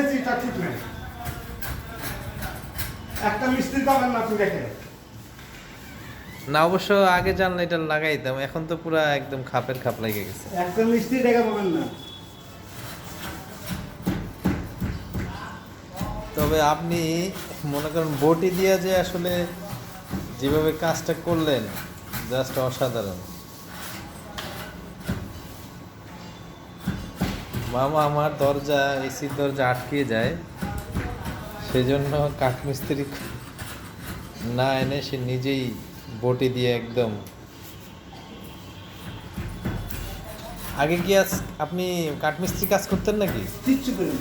বসেছি তা ঠিক নেই। একটা মিস্ত্রি পাবেন না আপনি দেখেন। না অবশ্য আগে জানলে এটা লাগাইতাম, এখন তো পুরা একদম খাপের খাপ লেগে গেছে। একটা মিস্ত্রি দেখা পাবেন না। তবে আপনি মনে করেন বটি দিয়ে যে আসলে যেভাবে কাজটা করলেন জাস্ট অসাধারণ। মামা আমার দরজা এসির দরজা আটকে যায়, সেজন্য কাঠমিস্ত্রি না এনে সে নিজেই বটি দিয়ে একদম। আগে কি আপনি কাঠমিস্ত্রি কাজ করতেন নাকি? কিচ্ছু করেন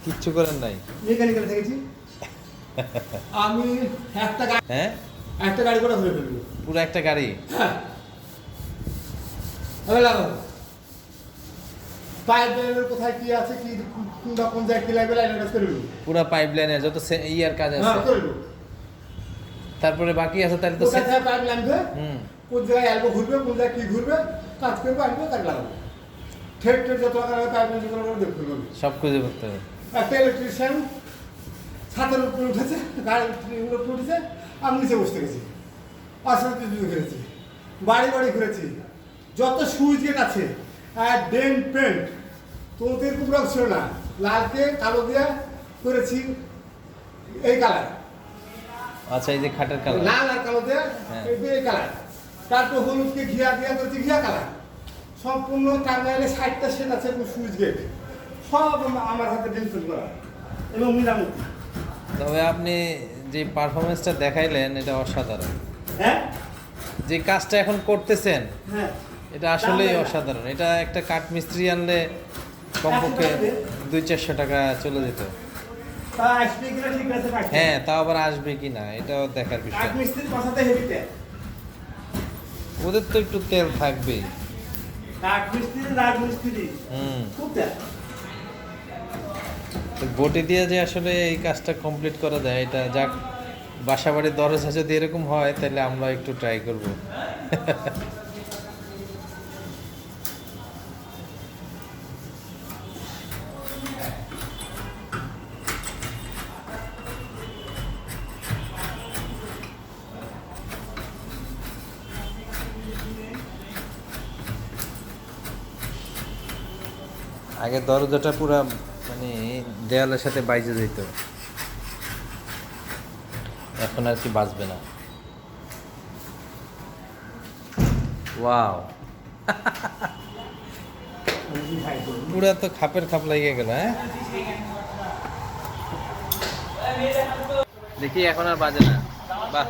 কিচ্ছু করেন নাই? মেকানিক্যাল থেকেছি আমি। একটা গাড়ি, হ্যাঁ, একটা গাড়ি করে ধরে ফেলবো। পুরো একটা গাড়ি? হ্যাঁ, আমি লাগাবো। পাইপ লাইনের কোথায় কি আছে, কি কোন জায়গায় কি লাগবে লাইনের কাজ করবো। পুরো পাইপ লাইনের যত ইয়ার কাজ আছে। হ্যাঁ, করবো। তারপরে বাকি আছে তাহলে তো কোথায় থেকে পাইপ লাগবে, হুম, কোন জায়গায় অ্যালবো ঘুরবে, কোন জায়গায় কি ঘুরবে, কাজ করবো, আনবো, কাজ লাগাবো। ঠেট ঠেট যত টাকা লাগবে পাইপ লাইন যত টাকা দেখতে হবে। সব খুঁজে করতে হবে। একটা ইলেকট্রিশিয়ান ছাদের উপরে উঠেছে, গাড়ির উপরে উঠেছে, আমি নিচে বসতে গেছি, পাশাপাশি ঘুরেছি, বাড়ি বাড়ি ঘুরেছি, যত সুইচ গেট আছে আর ডেন্ট পেন্ট তোদের কুমড়া ছিল না, লালকে কালো দিয়ে করেছি এই কালার। আচ্ছা, এই যে খাটের কালার লাল আর কালো দিয়ে হ্যাঁ। এই কালার। তারপর হলুদকে ঘিয়া দিয়া করেছি ঘিয়া কালার। সম্পূর্ণ টাঙ্গাইলে 60টা সেট আছে সুইচ গেট, সব আমার হাতে ডেন্ট পেন্ট করা এবং মিলামতি। তবে আপনি যে পারফরমেন্সটা দেখাইলেন এটা অসাধারণ। হ্যাঁ, যে কাজটা এখন করতেছেন হ্যাঁ, এটা আসলেই অসাধারণ। এটা একটা কাঠ মিস্ত্রি আনলে কমপক্ষে 200-400 টাকা চলে যেত। তা আসবে কিনা ঠিক আছে, হ্যাঁ, তাও আবার আসবে কি না এটাও দেখার বিষয়। কাঠমিস্ত্রির কথাতে হেভিতে ওদের তো একটু তেল থাকবেই। কাঠমিস্ত্রি রাজমিস্ত্রি হুম, খুব তেল। তো বটি দিয়ে যে আসলে এই কাজটা কমপ্লিট করা যায়, এটা যাক, বাসা বাড়ির দরজা যদি এরকম হয় তাহলে আমরা একটু ট্রাই করব। আগে দরজাটা পুরা মানে দেয়ালের সাথে বাইজে যেত, এখন আর কি বাজবে না। ওয়াও, পুরা তো খাপের খাপ লাগিয়ে গেল। হ্যাঁ, দেখি এখন আর বাজে না। বাহ,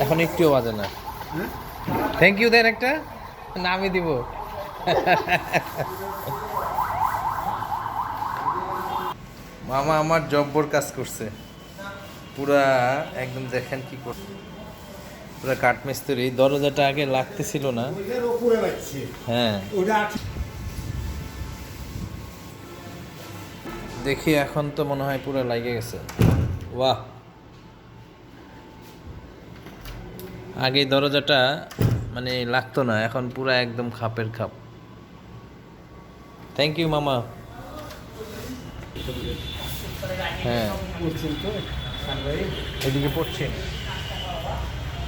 এখন একটুও বাজে না। থ্যাংক ইউ দেন একটা, নামই দিব। মামা আমার জব্বর কাজ করছে পুরা একদম। দেখেন কি করছে, পুরা কাঠমিস্ত্রি। দরজাটা আগে লাগতেছিল না। ওইটার উপরে বাজছে, হ্যাঁ, ওটা দেখি এখন তো মনে হয় পুরো লাগে গেছে। বাহ, আগে দরজাটা মানে লাগতো না, এখন পুরো একদম খাপের খাপ। থ্যাংক ইউ মামা। হ্যাঁ, করছেন তো এদিকে পড়ছে।